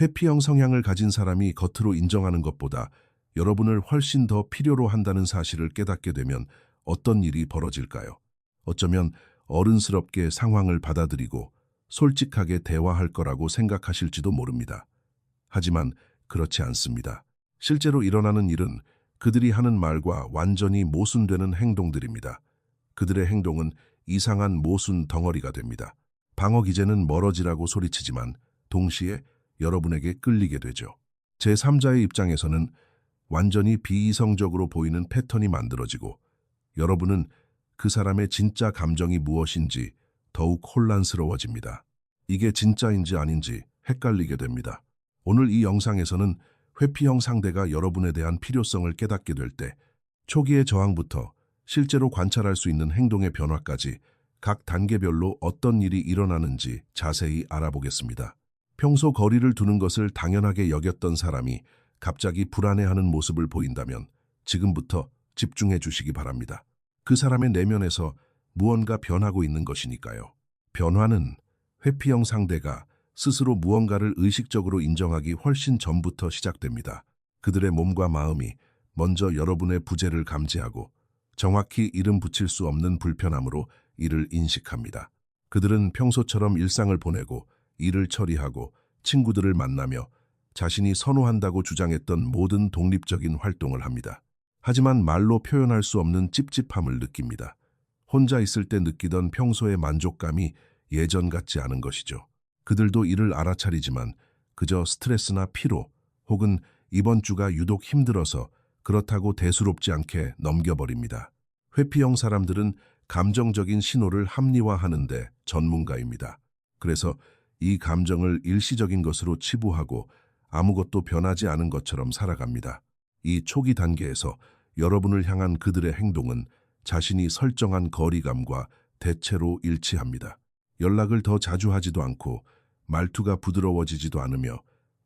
회피형 성향을 가진 사람이 겉으로 인정하는 것보다 여러분을 훨씬 더 필요로 한다는 사실을 깨닫게 되면 어떤 일이 벌어질까요? 어쩌면 어른스럽게 상황을 받아들이고 솔직하게 대화할 거라고 생각하실지도 모릅니다. 하지만 그렇지 않습니다. 실제로 일어나는 일은 그들이 하는 말과 완전히 모순되는 행동들입니다. 그들의 행동은 이상한 모순 덩어리가 됩니다. 방어 기제는 멀어지라고 소리치지만 동시에 여러분에게 끌리게 되죠. 제3자의 입장에서는 완전히 비이성적으로 보이는 패턴이 만들어지고 여러분은 그 사람의 진짜 감정이 무엇인지 더욱 혼란스러워집니다. 이게 진짜인지 아닌지 헷갈리게 됩니다. 오늘 이 영상에서는 회피형 상대가 여러분에 대한 필요성을 깨닫게 될 때 초기의 저항부터 실제로 관찰할 수 있는 행동의 변화까지 각 단계별로 어떤 일이 일어나는지 자세히 알아보겠습니다. 평소 거리를 두는 것을 당연하게 여겼던 사람이 갑자기 불안해하는 모습을 보인다면 지금부터 집중해 주시기 바랍니다. 그 사람의 내면에서 무언가 변하고 있는 것이니까요. 변화는 회피형 상대가 스스로 무언가를 의식적으로 인정하기 훨씬 전부터 시작됩니다. 그들의 몸과 마음이 먼저 여러분의 부재를 감지하고 정확히 이름 붙일 수 없는 불편함으로 이를 인식합니다. 그들은 평소처럼 일상을 보내고 일을 처리하고 친구들을 만나며 자신이 선호한다고 주장했던 모든 독립적인 활동을 합니다. 하지만 말로 표현할 수 없는 찝찝함을 느낍니다. 혼자 있을 때 느끼던 평소의 만족감이 예전 같지 않은 것이죠. 그들도 이를 알아차리지만 그저 스트레스나 피로 혹은 이번 주가 유독 힘들어서 그렇다고 대수롭지 않게 넘겨버립니다. 회피형 사람들은 감정적인 신호를 합리화하는데 전문가입니다. 그래서 이 감정을 일시적인 것으로 치부하고 아무것도 변하지 않은 것처럼 살아갑니다. 이 초기 단계에서 여러분을 향한 그들의 행동은 자신이 설정한 거리감과 대체로 일치합니다. 연락을 더 자주 하지도 않고 말투가 부드러워지지도 않으며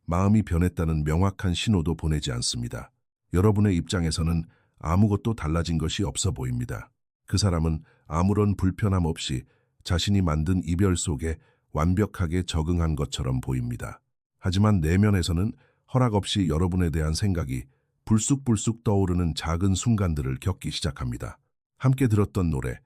마음이 변했다는 명확한 신호도 보내지 않습니다. 여러분의 입장에서는 아무것도 달라진 것이 없어 보입니다. 그 사람은 아무런 불편함 없이 자신이 만든 이별 속에 완벽하게 적응한 것처럼 보입니다. 하지만 내면에서는 허락 없이 여러분에 대한 생각이 불쑥불쑥 떠오르는 작은 순간들을 겪기 시작합니다. 함께 들었던 노래,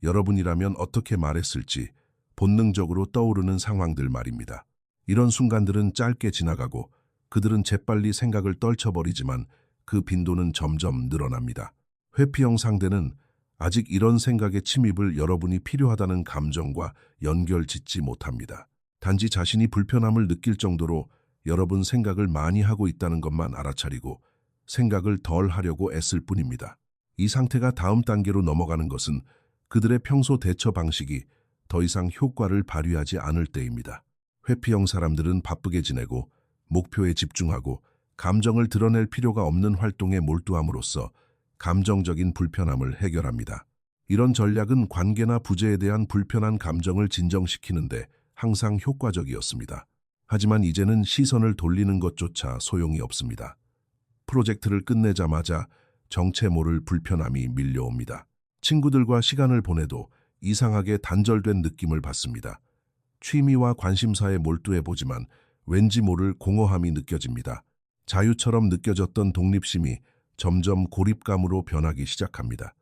여러분이라면 어떻게 말했을지 본능적으로 떠오르는 상황들 말입니다. 이런 순간들은 짧게 지나가고 그들은 재빨리 생각을 떨쳐버리지만 그 빈도는 점점 늘어납니다. 회피형 상대는 아직 이런 생각의 침입을 여러분이 필요하다는 감정과 연결짓지 못합니다. 단지 자신이 불편함을 느낄 정도로 여러분 생각을 많이 하고 있다는 것만 알아차리고 생각을 덜 하려고 애쓸 뿐입니다. 이 상태가 다음 단계로 넘어가는 것은 그들의 평소 대처 방식이 더 이상 효과를 발휘하지 않을 때입니다. 회피형 사람들은 바쁘게 지내고 목표에 집중하고 감정을 드러낼 필요가 없는 활동에 몰두함으로써 감정적인 불편함을 해결합니다. 이런 전략은 관계나 부재에 대한 불편한 감정을 진정시키는데 항상 효과적이었습니다. 하지만 이제는 시선을 돌리는 것조차 소용이 없습니다. 프로젝트를 끝내자마자 정체 모를 불편함이 밀려옵니다. 친구들과 시간을 보내도 이상하게 단절된 느낌을 받습니다. 취미와 관심사에 몰두해보지만 왠지 모를 공허함이 느껴집니다. 자유처럼 느껴졌던 독립심이 점점 고립감으로 변하기 시작합니다.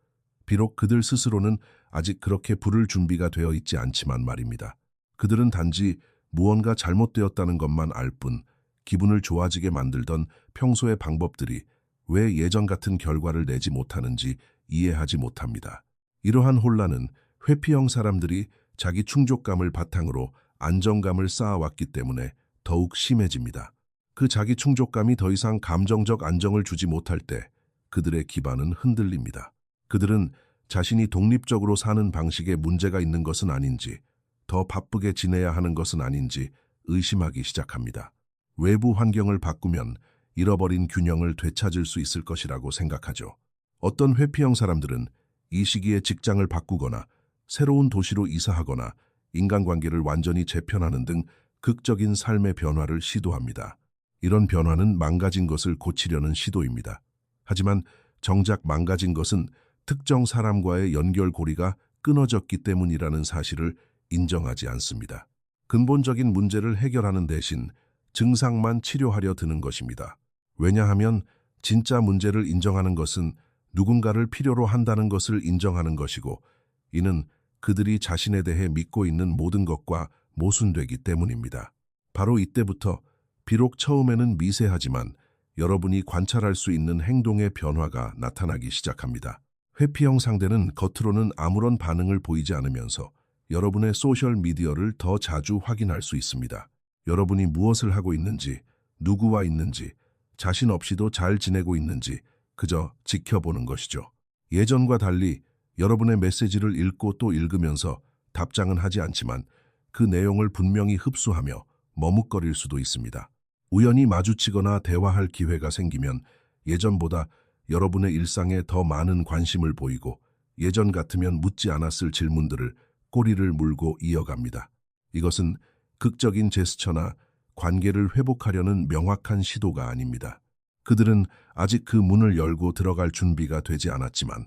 비록 그들 스스로는 아직 그렇게 부를 준비가 되어 있지 않지만 말입니다. 그들은 단지 무언가 잘못되었다는 것만 알 뿐 기분을 좋아지게 만들던 평소의 방법들이 왜 예전 같은 결과를 내지 못하는지 이해하지 못합니다. 이러한 혼란은 회피형 사람들이 자기 충족감을 바탕으로 안정감을 쌓아왔기 때문에 더욱 심해집니다. 그 자기 충족감이 더 이상 감정적 안정을 주지 못할 때 그들의 기반은 흔들립니다. 그들은 자신이 독립적으로 사는 방식에 문제가 있는 것은 아닌지, 더 바쁘게 지내야 하는 것은 아닌지 의심하기 시작합니다. 외부 환경을 바꾸면 잃어버린 균형을 되찾을 수 있을 것이라고 생각하죠. 어떤 회피형 사람들은 이 시기에 직장을 바꾸거나 새로운 도시로 이사하거나 인간관계를 완전히 재편하는 등 극적인 삶의 변화를 시도합니다. 이런 변화는 망가진 것을 고치려는 시도입니다. 하지만 정작 망가진 것은 특정 사람과의 연결고리가 끊어졌기 때문이라는 사실을 인정하지 않습니다. 근본적인 문제를 해결하는 대신 증상만 치료하려 드는 것입니다. 왜냐하면 진짜 문제를 인정하는 것은 누군가를 필요로 한다는 것을 인정하는 것이고, 이는 그들이 자신에 대해 믿고 있는 모든 것과 모순되기 때문입니다. 바로 이때부터 비록 처음에는 미세하지만 여러분이 관찰할 수 있는 행동의 변화가 나타나기 시작합니다. 회피형 상대는 겉으로는 아무런 반응을 보이지 않으면서 여러분의 소셜미디어를 더 자주 확인할 수 있습니다. 여러분이 무엇을 하고 있는지, 누구와 있는지, 자신 없이도 잘 지내고 있는지 그저 지켜보는 것이죠. 예전과 달리 여러분의 메시지를 읽고 또 읽으면서 답장은 하지 않지만 그 내용을 분명히 흡수하며 머뭇거릴 수도 있습니다. 우연히 마주치거나 대화할 기회가 생기면 예전보다 여러분의 일상에 더 많은 관심을 보이고, 예전 같으면 묻지 않았을 질문들을 꼬리를 물고 이어갑니다. 이것은 극적인 제스처나 관계를 회복하려는 명확한 시도가 아닙니다. 그들은 아직 그 문을 열고 들어갈 준비가 되지 않았지만,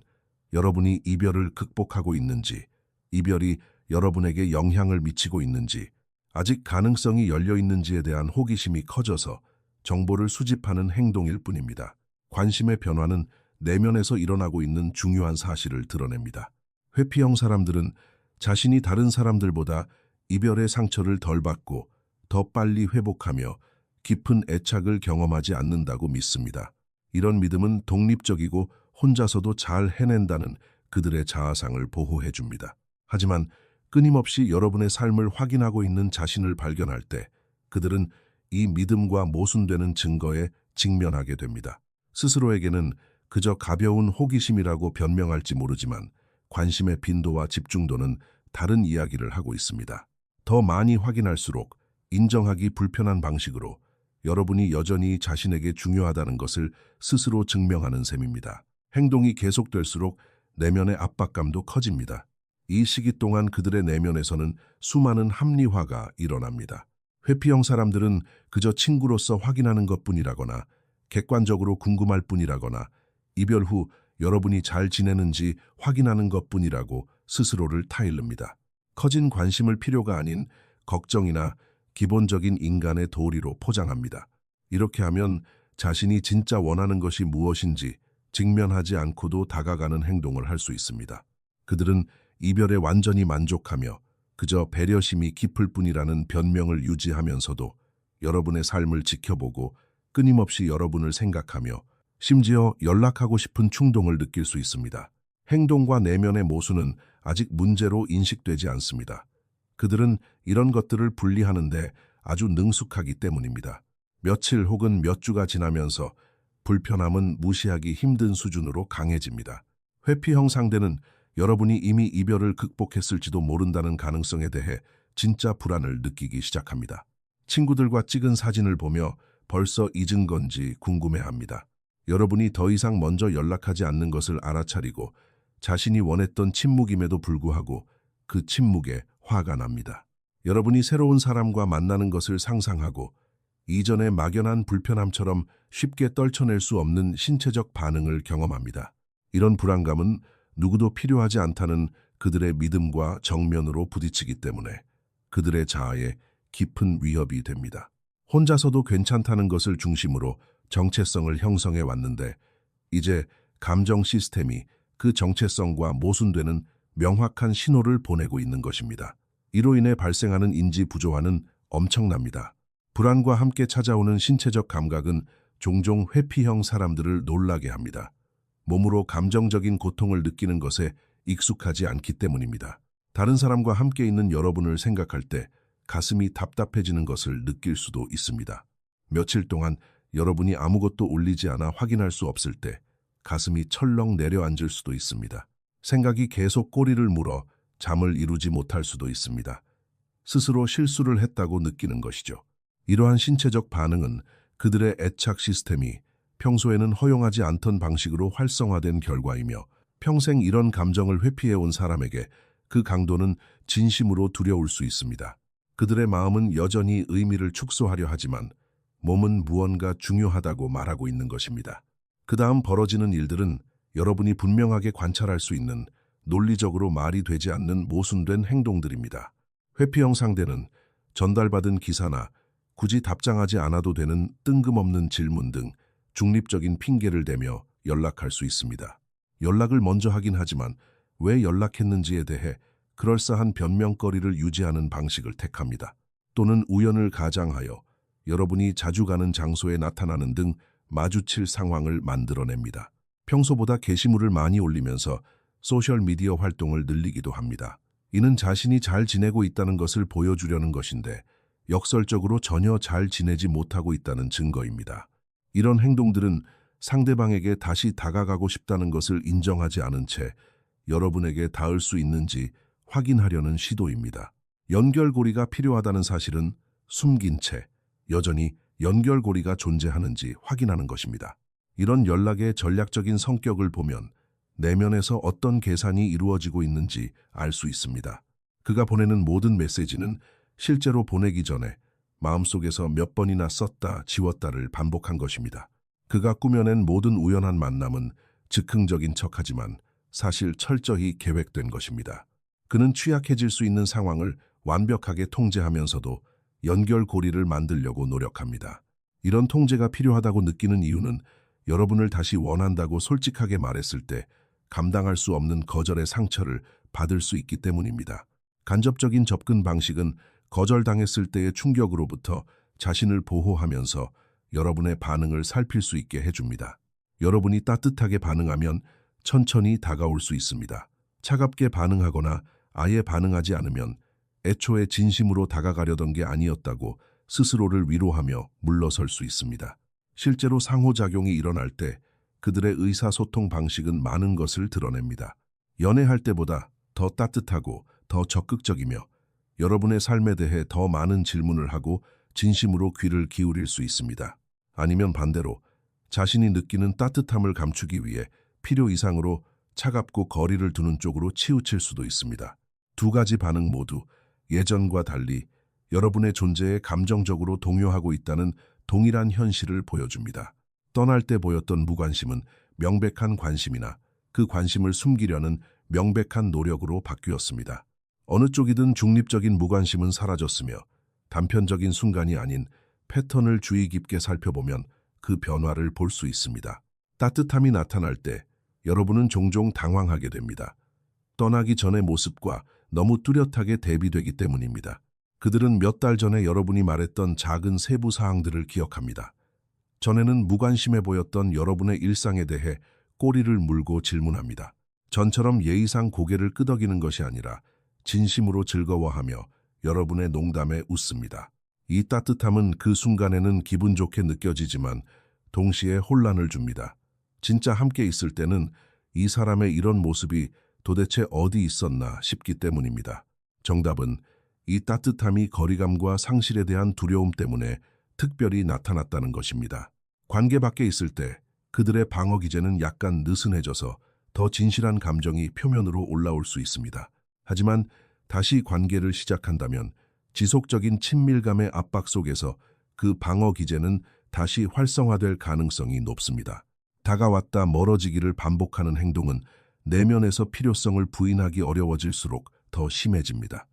여러분이 이별을 극복하고 있는지, 이별이 여러분에게 영향을 미치고 있는지, 아직 가능성이 열려 있는지에 대한 호기심이 커져서 정보를 수집하는 행동일 뿐입니다. 관심의 변화는 내면에서 일어나고 있는 중요한 사실을 드러냅니다. 회피형 사람들은 자신이 다른 사람들보다 이별의 상처를 덜 받고 더 빨리 회복하며 깊은 애착을 경험하지 않는다고 믿습니다. 이런 믿음은 독립적이고 혼자서도 잘 해낸다는 그들의 자아상을 보호해 줍니다. 하지만 끊임없이 여러분의 삶을 확인하고 있는 자신을 발견할 때 그들은 이 믿음과 모순되는 증거에 직면하게 됩니다. 스스로에게는 그저 가벼운 호기심이라고 변명할지 모르지만 관심의 빈도와 집중도는 다른 이야기를 하고 있습니다. 더 많이 확인할수록 인정하기 불편한 방식으로 여러분이 여전히 자신에게 중요하다는 것을 스스로 증명하는 셈입니다. 행동이 계속될수록 내면의 압박감도 커집니다. 이 시기 동안 그들의 내면에서는 수많은 합리화가 일어납니다. 회피형 사람들은 그저 친구로서 확인하는 것뿐이라거나 객관적으로 궁금할 뿐이라거나 이별 후 여러분이 잘 지내는지 확인하는 것뿐이라고 스스로를 타일릅니다. 커진 관심을 필요가 아닌 걱정이나 기본적인 인간의 도리로 포장합니다. 이렇게 하면 자신이 진짜 원하는 것이 무엇인지 직면하지 않고도 다가가는 행동을 할 수 있습니다. 그들은 이별에 완전히 만족하며 그저 배려심이 깊을 뿐이라는 변명을 유지하면서도 여러분의 삶을 지켜보고 끊임없이 여러분을 생각하며 심지어 연락하고 싶은 충동을 느낄 수 있습니다. 행동과 내면의 모순은 아직 문제로 인식되지 않습니다. 그들은 이런 것들을 분리하는데 아주 능숙하기 때문입니다. 며칠 혹은 몇 주가 지나면서 불편함은 무시하기 힘든 수준으로 강해집니다. 회피형 상대는 여러분이 이미 이별을 극복했을지도 모른다는 가능성에 대해 진짜 불안을 느끼기 시작합니다. 친구들과 찍은 사진을 보며 벌써 잊은 건지 궁금해합니다. 여러분이 더 이상 먼저 연락하지 않는 것을 알아차리고 자신이 원했던 침묵임에도 불구하고 그 침묵에 화가 납니다. 여러분이 새로운 사람과 만나는 것을 상상하고 이전의 막연한 불편함처럼 쉽게 떨쳐낼 수 없는 신체적 반응을 경험합니다. 이런 불안감은 누구도 필요하지 않다는 그들의 믿음과 정면으로 부딪히기 때문에 그들의 자아에 깊은 위협이 됩니다. 혼자서도 괜찮다는 것을 중심으로 정체성을 형성해 왔는데 이제 감정 시스템이 그 정체성과 모순되는 명확한 신호를 보내고 있는 것입니다. 이로 인해 발생하는 인지 부조화는 엄청납니다. 불안과 함께 찾아오는 신체적 감각은 종종 회피형 사람들을 놀라게 합니다. 몸으로 감정적인 고통을 느끼는 것에 익숙하지 않기 때문입니다. 다른 사람과 함께 있는 여러분을 생각할 때 가슴이 답답해지는 것을 느낄 수도 있습니다. 며칠 동안 여러분이 아무것도 올리지 않아 확인할 수 없을 때 가슴이 철렁 내려앉을 수도 있습니다. 생각이 계속 꼬리를 물어 잠을 이루지 못할 수도 있습니다. 스스로 실수를 했다고 느끼는 것이죠. 이러한 신체적 반응은 그들의 애착 시스템이 평소에는 허용하지 않던 방식으로 활성화된 결과이며 평생 이런 감정을 회피해온 사람에게 그 강도는 진심으로 두려울 수 있습니다. 그들의 마음은 여전히 의미를 축소하려 하지만 몸은 무언가 중요하다고 말하고 있는 것입니다. 그 다음 벌어지는 일들은 여러분이 분명하게 관찰할 수 있는 논리적으로 말이 되지 않는 모순된 행동들입니다. 회피형 상대는 전달받은 기사나 굳이 답장하지 않아도 되는 뜬금없는 질문 등 중립적인 핑계를 대며 연락할 수 있습니다. 연락을 먼저 하긴 하지만 왜 연락했는지에 대해 그럴싸한 변명거리를 유지하는 방식을 택합니다. 또는 우연을 가장하여 여러분이 자주 가는 장소에 나타나는 등 마주칠 상황을 만들어냅니다. 평소보다 게시물을 많이 올리면서 소셜미디어 활동을 늘리기도 합니다. 이는 자신이 잘 지내고 있다는 것을 보여주려는 것인데 역설적으로 전혀 잘 지내지 못하고 있다는 증거입니다. 이런 행동들은 상대방에게 다시 다가가고 싶다는 것을 인정하지 않은 채 여러분에게 닿을 수 있는지 확인하려는 시도입니다. 연결고리가 필요하다는 사실은 숨긴 채 여전히 연결고리가 존재하는지 확인하는 것입니다. 이런 연락의 전략적인 성격을 보면 내면에서 어떤 계산이 이루어지고 있는지 알 수 있습니다. 그가 보내는 모든 메시지는 실제로 보내기 전에 마음속에서 몇 번이나 썼다 지웠다를 반복한 것입니다. 그가 꾸며낸 모든 우연한 만남은 즉흥적인 척하지만 사실 철저히 계획된 것입니다. 그는 취약해질 수 있는 상황을 완벽하게 통제하면서도 연결고리를 만들려고 노력합니다. 이런 통제가 필요하다고 느끼는 이유는 여러분을 다시 원한다고 솔직하게 말했을 때 감당할 수 없는 거절의 상처를 받을 수 있기 때문입니다. 간접적인 접근 방식은 거절당했을 때의 충격으로부터 자신을 보호하면서 여러분의 반응을 살필 수 있게 해줍니다. 여러분이 따뜻하게 반응하면 천천히 다가올 수 있습니다. 차갑게 반응하거나 아예 반응하지 않으면 애초에 진심으로 다가가려던 게 아니었다고 스스로를 위로하며 물러설 수 있습니다. 실제로 상호작용이 일어날 때 그들의 의사소통 방식은 많은 것을 드러냅니다. 연애할 때보다 더 따뜻하고 더 적극적이며 여러분의 삶에 대해 더 많은 질문을 하고 진심으로 귀를 기울일 수 있습니다. 아니면 반대로 자신이 느끼는 따뜻함을 감추기 위해 필요 이상으로 차갑고 거리를 두는 쪽으로 치우칠 수도 있습니다. 두 가지 반응 모두 예전과 달리 여러분의 존재에 감정적으로 동요하고 있다는 동일한 현실을 보여줍니다. 떠날 때 보였던 무관심은 명백한 관심이나 그 관심을 숨기려는 명백한 노력으로 바뀌었습니다. 어느 쪽이든 중립적인 무관심은 사라졌으며 단편적인 순간이 아닌 패턴을 주의 깊게 살펴보면 그 변화를 볼 수 있습니다. 따뜻함이 나타날 때 여러분은 종종 당황하게 됩니다. 떠나기 전의 모습과 너무 뚜렷하게 대비되기 때문입니다. 그들은 몇 달 전에 여러분이 말했던 작은 세부 사항들을 기억합니다. 전에는 무관심해 보였던 여러분의 일상에 대해 꼬리를 물고 질문합니다. 전처럼 예의상 고개를 끄덕이는 것이 아니라 진심으로 즐거워하며 여러분의 농담에 웃습니다. 이 따뜻함은 그 순간에는 기분 좋게 느껴지지만 동시에 혼란을 줍니다. 진짜 함께 있을 때는 이 사람의 이런 모습이 도대체 어디 있었나 싶기 때문입니다. 정답은 이 따뜻함이 거리감과 상실에 대한 두려움 때문에 특별히 나타났다는 것입니다. 관계 밖에 있을 때 그들의 방어 기제는 약간 느슨해져서 더 진실한 감정이 표면으로 올라올 수 있습니다. 하지만 다시 관계를 시작한다면 지속적인 친밀감의 압박 속에서 그 방어 기제는 다시 활성화될 가능성이 높습니다. 다가왔다 멀어지기를 반복하는 행동은 내면에서 필요성을 부인하기 어려워질수록 더 심해집니다.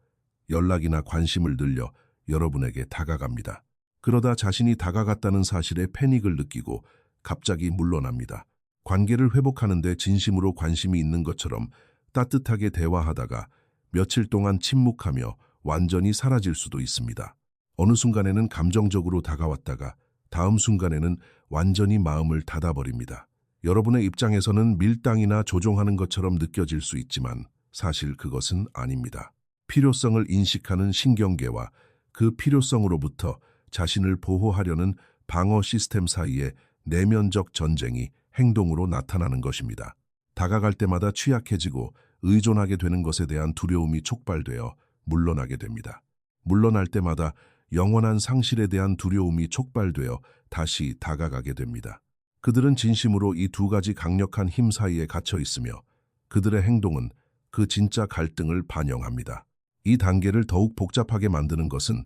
연락이나 관심을 늘려 여러분에게 다가갑니다. 그러다 자신이 다가갔다는 사실에 패닉을 느끼고 갑자기 물러납니다. 관계를 회복하는 데 진심으로 관심이 있는 것처럼 따뜻하게 대화하다가 며칠 동안 침묵하며 완전히 사라질 수도 있습니다. 어느 순간에는 감정적으로 다가왔다가 다음 순간에는 완전히 마음을 닫아버립니다. 여러분의 입장에서는 밀당이나 조종하는 것처럼 느껴질 수 있지만 사실 그것은 아닙니다. 필요성을 인식하는 신경계와 그 필요성으로부터 자신을 보호하려는 방어 시스템 사이의 내면적 전쟁이 행동으로 나타나는 것입니다. 다가갈 때마다 취약해지고 의존하게 되는 것에 대한 두려움이 촉발되어 물러나게 됩니다. 물러날 때마다 영원한 상실에 대한 두려움이 촉발되어 다시 다가가게 됩니다. 그들은 진심으로 이 두 가지 강력한 힘 사이에 갇혀 있으며 그들의 행동은 그 진짜 갈등을 반영합니다. 이 단계를 더욱 복잡하게 만드는 것은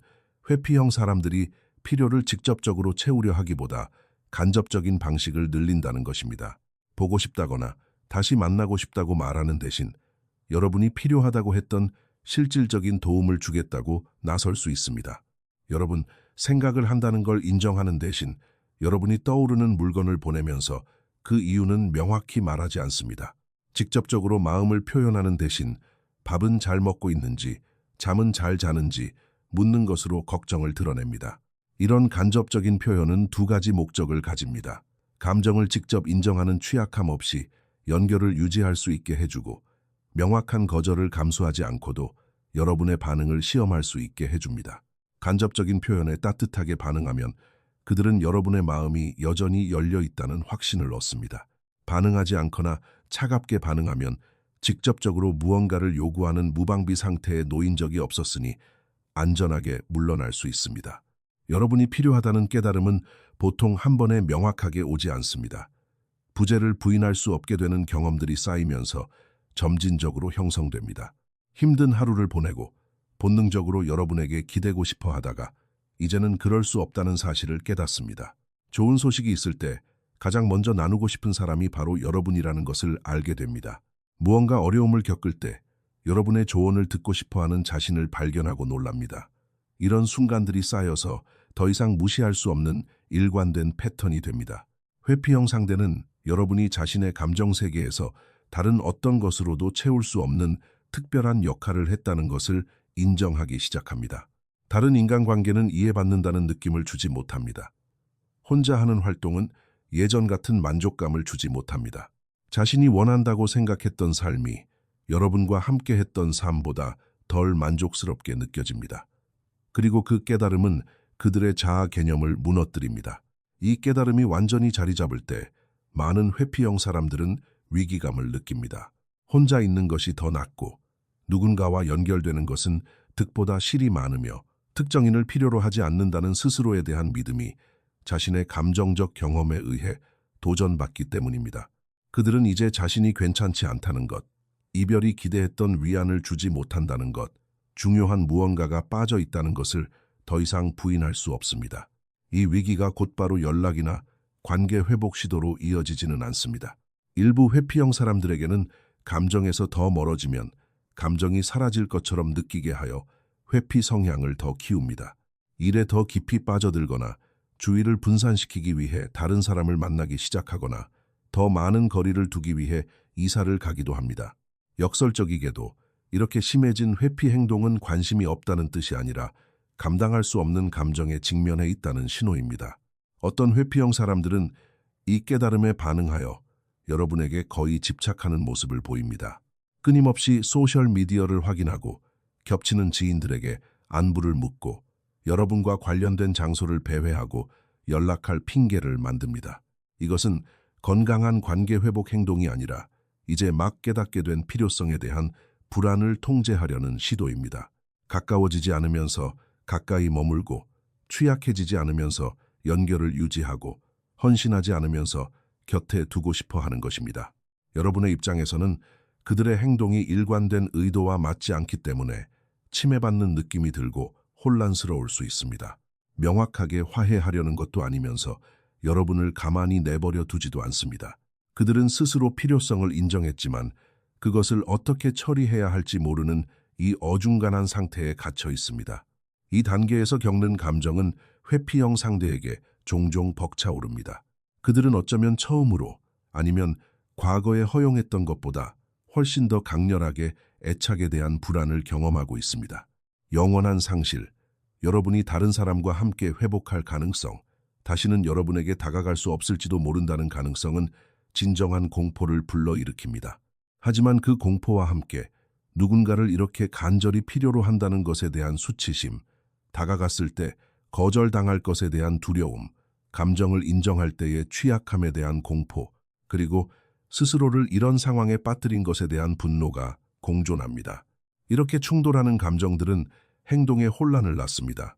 회피형 사람들이 필요를 직접적으로 채우려 하기보다 간접적인 방식을 늘린다는 것입니다. 보고 싶다거나 다시 만나고 싶다고 말하는 대신 여러분이 필요하다고 했던 실질적인 도움을 주겠다고 나설 수 있습니다. 여러분, 생각을 한다는 걸 인정하는 대신 여러분이 떠오르는 물건을 보내면서 그 이유는 명확히 말하지 않습니다. 직접적으로 마음을 표현하는 대신 밥은 잘 먹고 있는지, 잠은 잘 자는지 묻는 것으로 걱정을 드러냅니다. 이런 간접적인 표현은 두 가지 목적을 가집니다. 감정을 직접 인정하는 취약함 없이 연결을 유지할 수 있게 해주고, 명확한 거절을 감수하지 않고도 여러분의 반응을 시험할 수 있게 해줍니다. 간접적인 표현에 따뜻하게 반응하면 그들은 여러분의 마음이 여전히 열려 있다는 확신을 얻습니다. 반응하지 않거나 차갑게 반응하면 직접적으로 무언가를 요구하는 무방비 상태에 놓인 적이 없었으니 안전하게 물러날 수 있습니다. 여러분이 필요하다는 깨달음은 보통 한 번에 명확하게 오지 않습니다. 부재를 부인할 수 없게 되는 경험들이 쌓이면서 점진적으로 형성됩니다. 힘든 하루를 보내고 본능적으로 여러분에게 기대고 싶어 하다가 이제는 그럴 수 없다는 사실을 깨닫습니다. 좋은 소식이 있을 때 가장 먼저 나누고 싶은 사람이 바로 여러분이라는 것을 알게 됩니다. 무언가 어려움을 겪을 때 여러분의 조언을 듣고 싶어하는 자신을 발견하고 놀랍니다. 이런 순간들이 쌓여서 더 이상 무시할 수 없는 일관된 패턴이 됩니다. 회피형 상대는 여러분이 자신의 감정 세계에서 다른 어떤 것으로도 채울 수 없는 특별한 역할을 했다는 것을 인정하기 시작합니다. 다른 인간관계는 이해받는다는 느낌을 주지 못합니다. 혼자 하는 활동은 예전 같은 만족감을 주지 못합니다. 자신이 원한다고 생각했던 삶이 여러분과 함께 했던 삶보다 덜 만족스럽게 느껴집니다. 그리고 그 깨달음은 그들의 자아 개념을 무너뜨립니다. 이 깨달음이 완전히 자리 잡을 때 많은 회피형 사람들은 위기감을 느낍니다. 혼자 있는 것이 더 낫고 누군가와 연결되는 것은 득보다 실이 많으며 특정인을 필요로 하지 않는다는 스스로에 대한 믿음이 자신의 감정적 경험에 의해 도전받기 때문입니다. 그들은 이제 자신이 괜찮지 않다는 것, 이별이 기대했던 위안을 주지 못한다는 것, 중요한 무언가가 빠져 있다는 것을 더 이상 부인할 수 없습니다. 이 위기가 곧바로 연락이나 관계 회복 시도로 이어지지는 않습니다. 일부 회피형 사람들에게는 감정에서 더 멀어지면 감정이 사라질 것처럼 느끼게 하여 회피 성향을 더 키웁니다. 일에 더 깊이 빠져들거나 주의를 분산시키기 위해 다른 사람을 만나기 시작하거나 더 많은 거리를 두기 위해 이사를 가기도 합니다. 역설적이게도 이렇게 심해진 회피 행동은 관심이 없다는 뜻이 아니라 감당할 수 없는 감정에 직면해 있다는 신호입니다. 어떤 회피형 사람들은 이 깨달음에 반응하여 여러분에게 거의 집착하는 모습을 보입니다. 끊임없이 소셜미디어를 확인하고 겹치는 지인들에게 안부를 묻고 여러분과 관련된 장소를 배회하고 연락할 핑계를 만듭니다. 이것은 건강한 관계 회복 행동이 아니라 이제 막 깨닫게 된 필요성에 대한 불안을 통제하려는 시도입니다. 가까워지지 않으면서 가까이 머물고 취약해지지 않으면서 연결을 유지하고 헌신하지 않으면서 곁에 두고 싶어 하는 것입니다. 여러분의 입장에서는 그들의 행동이 일관된 의도와 맞지 않기 때문에 침해받는 느낌이 들고 혼란스러울 수 있습니다. 명확하게 화해하려는 것도 아니면서 여러분을 가만히 내버려 두지도 않습니다. 그들은 스스로 필요성을 인정했지만 그것을 어떻게 처리해야 할지 모르는 이 어중간한 상태에 갇혀 있습니다. 이 단계에서 겪는 감정은 회피형 상대에게 종종 벅차오릅니다. 그들은 어쩌면 처음으로 아니면 과거에 허용했던 것보다 훨씬 더 강렬하게 애착에 대한 불안을 경험하고 있습니다. 영원한 상실, 여러분이 다른 사람과 함께 회복할 가능성, 다시는 여러분에게 다가갈 수 없을지도 모른다는 가능성은 진정한 공포를 불러일으킵니다. 하지만 그 공포와 함께 누군가를 이렇게 간절히 필요로 한다는 것에 대한 수치심, 다가갔을 때 거절당할 것에 대한 두려움, 감정을 인정할 때의 취약함에 대한 공포, 그리고 스스로를 이런 상황에 빠뜨린 것에 대한 분노가 공존합니다. 이렇게 충돌하는 감정들은 행동에 혼란을 낳습니다.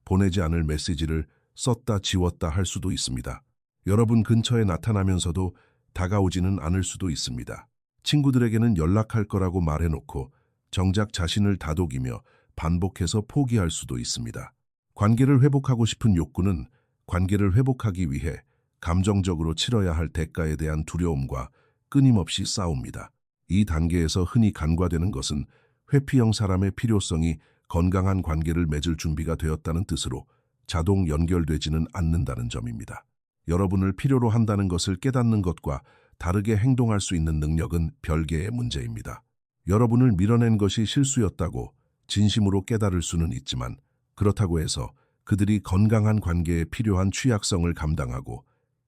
보내지 않을 메시지를 썼다 지웠다 할 수도 있습니다. 여러분 근처에 나타나면서도 다가오지는 않을 수도 있습니다. 친구들에게는 연락할 거라고 말해놓고 정작 자신을 다독이며 반복해서 포기할 수도 있습니다. 관계를 회복하고 싶은 욕구는 관계를 회복하기 위해 감정적으로 치러야 할 대가에 대한 두려움과 끊임없이 싸웁니다. 이 단계에서 흔히 간과되는 것은 회피형 사람의 필요성이 건강한 관계를 맺을 준비가 되었다는 뜻으로 자동 연결되지는 않는다는 점입니다. 여러분을 필요로 한다는 것을 깨닫는 것과 다르게 행동할 수 있는 능력은 별개의 문제입니다. 여러분을 밀어낸 것이 실수였다고 진심으로 깨달을 수는 있지만 그렇다고 해서 그들이 건강한 관계에 필요한 취약성을 감당하고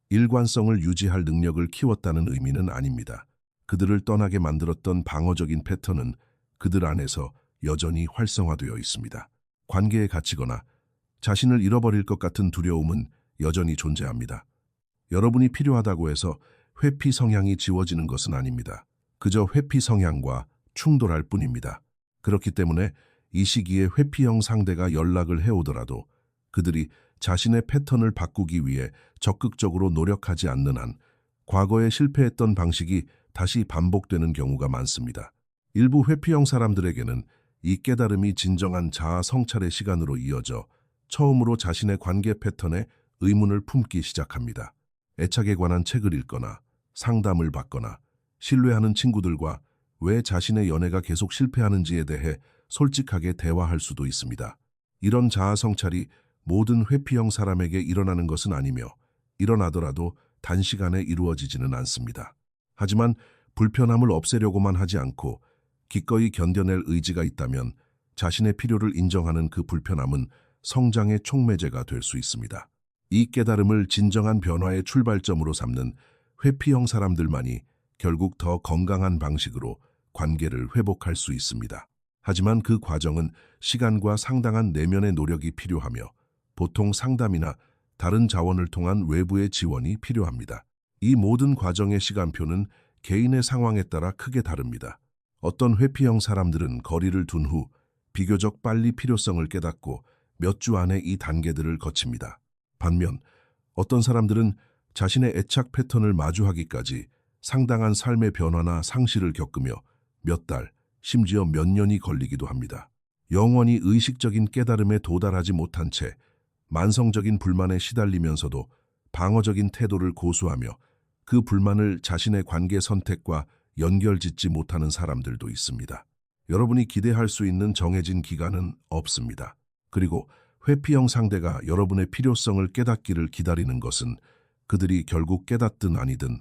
일관성을 유지할 능력을 키웠다는 의미는 아닙니다. 그들을 떠나게 만들었던 방어적인 패턴은 그들 안에서 여전히 활성화되어 있습니다. 관계에 갇히거나 자신을 잃어버릴 것 같은 두려움은 여전히 존재합니다. 여러분이 필요하다고 해서 회피 성향이 지워지는 것은 아닙니다. 그저 회피 성향과 충돌할 뿐입니다. 그렇기 때문에 이 시기에 회피형 상대가 연락을 해오더라도 그들이 자신의 패턴을 바꾸기 위해 적극적으로 노력하지 않는 한 과거에 실패했던 방식이 다시 반복되는 경우가 많습니다. 일부 회피형 사람들에게는 이 깨달음이 진정한 자아 성찰의 시간으로 이어져 처음으로 자신의 관계 패턴에 의문을 품기 시작합니다. 애착에 관한 책을 읽거나 상담을 받거나 신뢰하는 친구들과 왜 자신의 연애가 계속 실패하는지에 대해 솔직하게 대화할 수도 있습니다. 이런 자아 성찰이 모든 회피형 사람에게 일어나는 것은 아니며 일어나더라도 단시간에 이루어지지는 않습니다. 하지만 불편함을 없애려고만 하지 않고 기꺼이 견뎌낼 의지가 있다면 자신의 필요를 인정하는 그 불편함은 성장의 촉매제가 될 수 있습니다. 이 깨달음을 진정한 변화의 출발점으로 삼는 회피형 사람들만이 결국 더 건강한 방식으로 관계를 회복할 수 있습니다. 하지만 그 과정은 시간과 상당한 내면의 노력이 필요하며 보통 상담이나 다른 자원을 통한 외부의 지원이 필요합니다. 이 모든 과정의 시간표는 개인의 상황에 따라 크게 다릅니다. 어떤 회피형 사람들은 거리를 둔 후 비교적 빨리 필요성을 깨닫고 몇 주 안에 이 단계들을 거칩니다. 반면 어떤 사람들은 자신의 애착 패턴을 마주하기까지 상당한 삶의 변화나 상실을 겪으며 몇 달, 심지어 몇 년이 걸리기도 합니다. 영원히 의식적인 깨달음에 도달하지 못한 채 만성적인 불만에 시달리면서도 방어적인 태도를 고수하며 그 불만을 자신의 관계 선택과 연결짓지 못하는 사람들도 있습니다. 여러분이 기대할 수 있는 정해진 기간은 없습니다. 그리고 회피형 상대가 여러분의 필요성을 깨닫기를 기다리는 것은 그들이 결국 깨닫든 아니든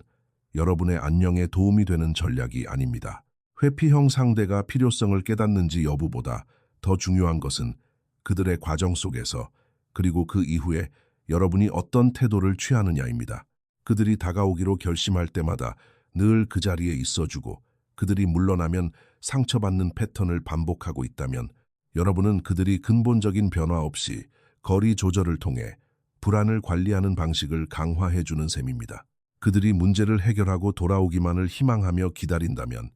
여러분의 안녕에 도움이 되는 전략이 아닙니다. 회피형 상대가 필요성을 깨닫는지 여부보다 더 중요한 것은 그들의 과정 속에서 그리고 그 이후에 여러분이 어떤 태도를 취하느냐입니다. 그들이 다가오기로 결심할 때마다 늘 그 자리에 있어주고 그들이 물러나면 상처받는 패턴을 반복하고 있다면 여러분은 그들이 근본적인 변화 없이 거리 조절을 통해 불안을 관리하는 방식을 강화해주는 셈입니다. 그들이 문제를 해결하고 돌아오기만을 희망하며 기다린다면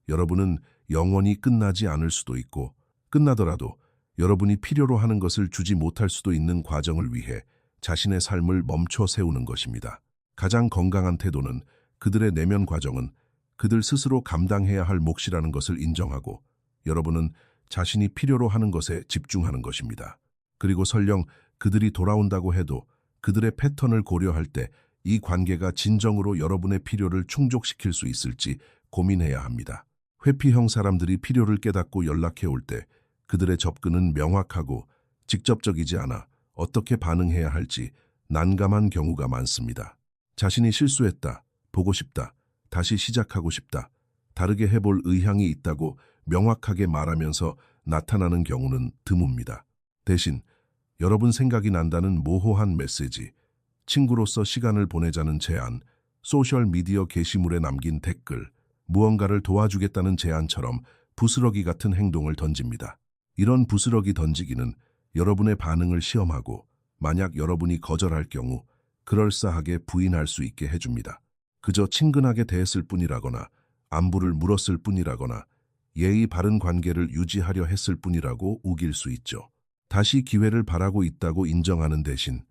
여러분은 영원히 끝나지 않을 수도 있고 끝나더라도 여러분이 필요로 하는 것을 주지 못할 수도 있는 과정을 위해 자신의 삶을 멈춰 세우는 것입니다. 가장 건강한 태도는 그들의 내면 과정은 그들 스스로 감당해야 할 몫이라는 것을 인정하고 여러분은 자신이 필요로 하는 것에 집중하는 것입니다. 그리고 설령 그들이 돌아온다고 해도 그들의 패턴을 고려할 때 이 관계가 진정으로 여러분의 필요를 충족시킬 수 있을지 고민해야 합니다. 회피형 사람들이 필요를 깨닫고 연락해 올 때 그들의 접근은 명확하고 직접적이지 않아 어떻게 반응해야 할지 난감한 경우가 많습니다. 자신이 실수했다, 보고 싶다, 다시 시작하고 싶다, 다르게 해볼 의향이 있다고 명확하게 말하면서 나타나는 경우는 드뭅니다. 대신 여러분 생각이 난다는 모호한 메시지, 친구로서 시간을 보내자는 제안, 소셜미디어 게시물에 남긴 댓글, 무언가를 도와주겠다는 제안처럼 부스러기 같은 행동을 던집니다. 이런 부스러기 던지기는 여러분의 반응을 시험하고 만약 여러분이 거절할 경우 그럴싸하게 부인할 수 있게 해줍니다. 그저 친근하게 대했을 뿐이라거나 안부를 물었을 뿐이라거나 예의 바른 관계를 유지하려 했을 뿐이라고 우길 수 있죠. 다시 기회를 바라고 있다고 인정하는 대신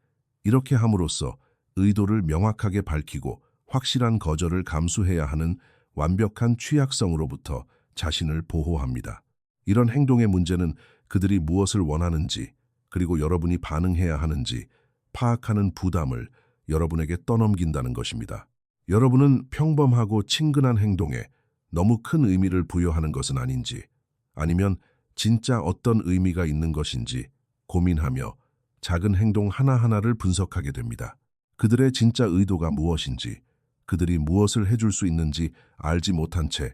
이렇게 함으로써 의도를 명확하게 밝히고 확실한 거절을 감수해야 하는 완벽한 취약성으로부터 자신을 보호합니다. 이런 행동의 문제는 그들이 무엇을 원하는지 그리고 여러분이 반응해야 하는지 파악하는 부담을 여러분에게 떠넘긴다는 것입니다. 여러분은 평범하고 친근한 행동에 너무 큰 의미를 부여하는 것은 아닌지 아니면 진짜 어떤 의미가 있는 것인지 고민하며 작은 행동 하나하나를 분석하게 됩니다. 그들의 진짜 의도가 무엇인지, 그들이 무엇을 해줄 수 있는지 알지 못한 채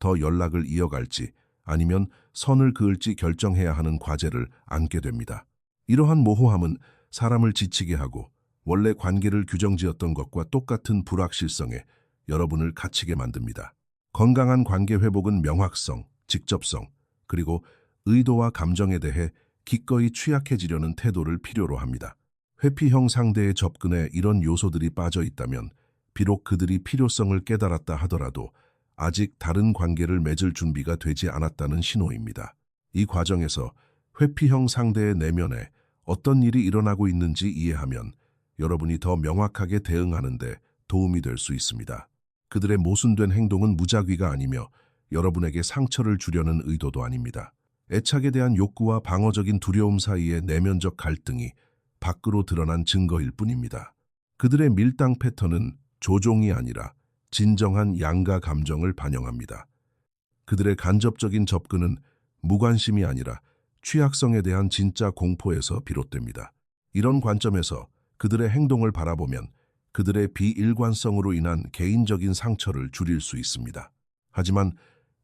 더 연락을 이어갈지 아니면 선을 그을지 결정해야 하는 과제를 안게 됩니다. 이러한 모호함은 사람을 지치게 하고 원래 관계를 규정지었던 것과 똑같은 불확실성에 여러분을 갇히게 만듭니다. 건강한 관계 회복은 명확성, 직접성, 그리고 의도와 감정에 대해 기꺼이 취약해지려는 태도를 필요로 합니다. 회피형 상대의 접근에 이런 요소들이 빠져 있다면 비록 그들이 필요성을 깨달았다 하더라도 아직 다른 관계를 맺을 준비가 되지 않았다는 신호입니다. 이 과정에서 회피형 상대의 내면에 어떤 일이 일어나고 있는지 이해하면 여러분이 더 명확하게 대응하는 데 도움이 될 수 있습니다. 그들의 모순된 행동은 무작위가 아니며 여러분에게 상처를 주려는 의도도 아닙니다. 애착에 대한 욕구와 방어적인 두려움 사이의 내면적 갈등이 밖으로 드러난 증거일 뿐입니다. 그들의 밀당 패턴은 조종이 아니라 진정한 양가 감정을 반영합니다. 그들의 간접적인 접근은 무관심이 아니라 취약성에 대한 진짜 공포에서 비롯됩니다. 이런 관점에서 그들의 행동을 바라보면 그들의 비일관성으로 인한 개인적인 상처를 줄일 수 있습니다. 하지만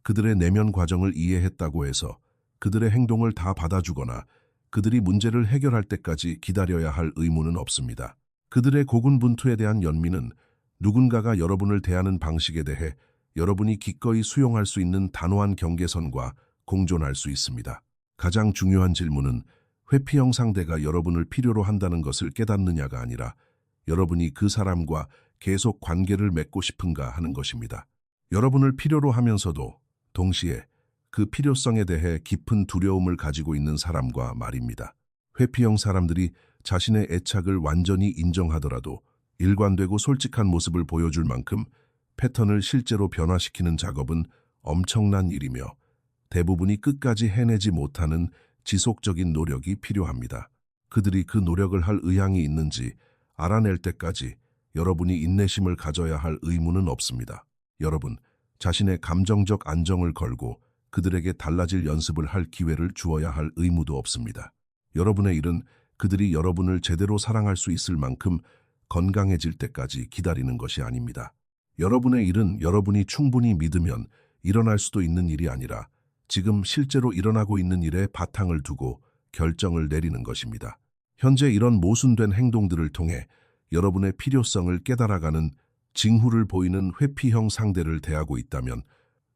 그들의 내면 과정을 이해했다고 해서 그들의 행동을 다 받아주거나 그들이 문제를 해결할 때까지 기다려야 할 의무는 없습니다. 그들의 고군분투에 대한 연민은 누군가가 여러분을 대하는 방식에 대해 여러분이 기꺼이 수용할 수 있는 단호한 경계선과 공존할 수 있습니다. 가장 중요한 질문은 회피형 상대가 여러분을 필요로 한다는 것을 깨닫느냐가 아니라 여러분이 그 사람과 계속 관계를 맺고 싶은가 하는 것입니다. 여러분을 필요로 하면서도 동시에 그 필요성에 대해 깊은 두려움을 가지고 있는 사람과 말입니다. 회피형 사람들이 자신의 애착을 완전히 인정하더라도 일관되고 솔직한 모습을 보여줄 만큼 패턴을 실제로 변화시키는 작업은 엄청난 일이며 대부분이 끝까지 해내지 못하는 지속적인 노력이 필요합니다. 그들이 그 노력을 할 의향이 있는지 알아낼 때까지 여러분이 인내심을 가져야 할 의무는 없습니다. 여러분, 자신의 감정적 안정을 걸고 그들에게 달라질 연습을 할 기회를 주어야 할 의무도 없습니다. 여러분의 일은 그들이 여러분을 제대로 사랑할 수 있을 만큼 건강해질 때까지 기다리는 것이 아닙니다. 여러분의 일은 여러분이 충분히 믿으면 일어날 수도 있는 일이 아니라 지금 실제로 일어나고 있는 일에 바탕을 두고 결정을 내리는 것입니다. 현재 이런 모순된 행동들을 통해 여러분의 필요성을 깨달아가는 징후를 보이는 회피형 상대를 대하고 있다면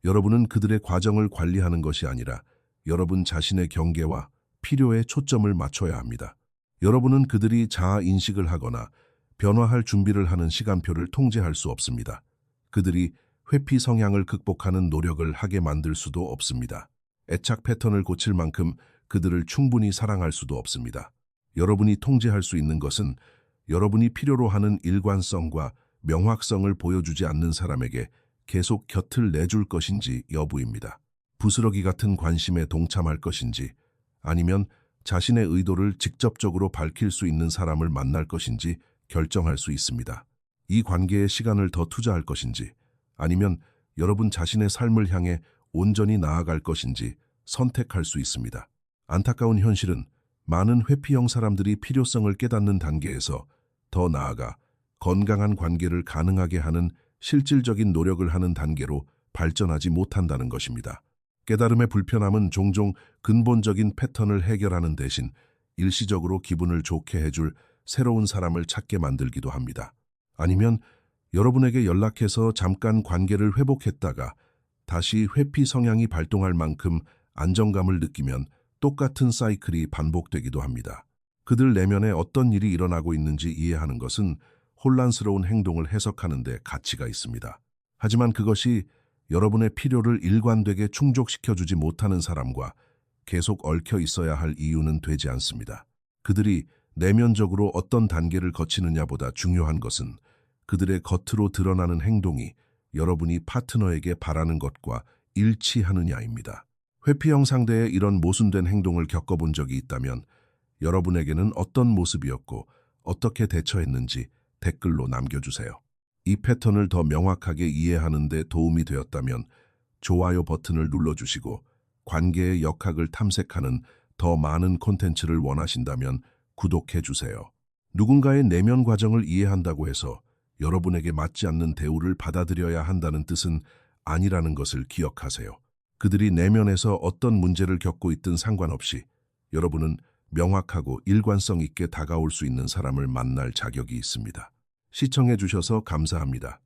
여러분은 그들의 과정을 관리하는 것이 아니라 여러분 자신의 경계와 필요에 초점을 맞춰야 합니다. 여러분은 그들이 자아 인식을 하거나 변화할 준비를 하는 시간표를 통제할 수 없습니다. 그들이 회피 성향을 극복하는 노력을 하게 만들 수도 없습니다. 애착 패턴을 고칠 만큼 그들을 충분히 사랑할 수도 없습니다. 여러분이 통제할 수 있는 것은 여러분이 필요로 하는 일관성과 명확성을 보여주지 않는 사람에게 계속 곁을 내줄 것인지 여부입니다. 부스러기 같은 관심에 동참할 것인지 아니면 자신의 의도를 직접적으로 밝힐 수 있는 사람을 만날 것인지 결정할 수 있습니다. 이 관계에 시간을 더 투자할 것인지 아니면 여러분 자신의 삶을 향해 온전히 나아갈 것인지 선택할 수 있습니다. 안타까운 현실은 많은 회피형 사람들이 필요성을 깨닫는 단계에서 더 나아가 건강한 관계를 가능하게 하는 실질적인 노력을 하는 단계로 발전하지 못한다는 것입니다. 깨달음의 불편함은 종종 근본적인 패턴을 해결하는 대신 일시적으로 기분을 좋게 해줄 새로운 사람을 찾게 만들기도 합니다. 아니면 여러분에게 연락해서 잠깐 관계를 회복했다가 다시 회피 성향이 발동할 만큼 안정감을 느끼면 똑같은 사이클이 반복되기도 합니다. 그들 내면에 어떤 일이 일어나고 있는지 이해하는 것은 혼란스러운 행동을 해석하는 데 가치가 있습니다. 하지만 그것이 여러분의 필요를 일관되게 충족시켜주지 못하는 사람과 계속 얽혀 있어야 할 이유는 되지 않습니다. 그들이 내면적으로 어떤 단계를 거치느냐보다 중요한 것은 그들의 겉으로 드러나는 행동이 여러분이 파트너에게 바라는 것과 일치하느냐입니다. 회피형 상대의 이런 모순된 행동을 겪어본 적이 있다면 여러분에게는 어떤 모습이었고 어떻게 대처했는지 댓글로 남겨주세요. 이 패턴을 더 명확하게 이해하는 데 도움이 되었다면 좋아요 버튼을 눌러주시고 관계의 역학을 탐색하는 더 많은 콘텐츠를 원하신다면 구독해 주세요. 누군가의 내면 과정을 이해한다고 해서 여러분에게 맞지 않는 대우를 받아들여야 한다는 뜻은 아니라는 것을 기억하세요. 그들이 내면에서 어떤 문제를 겪고 있든 상관없이 여러분은 명확하고 일관성 있게 다가올 수 있는 사람을 만날 자격이 있습니다. 시청해 주셔서 감사합니다.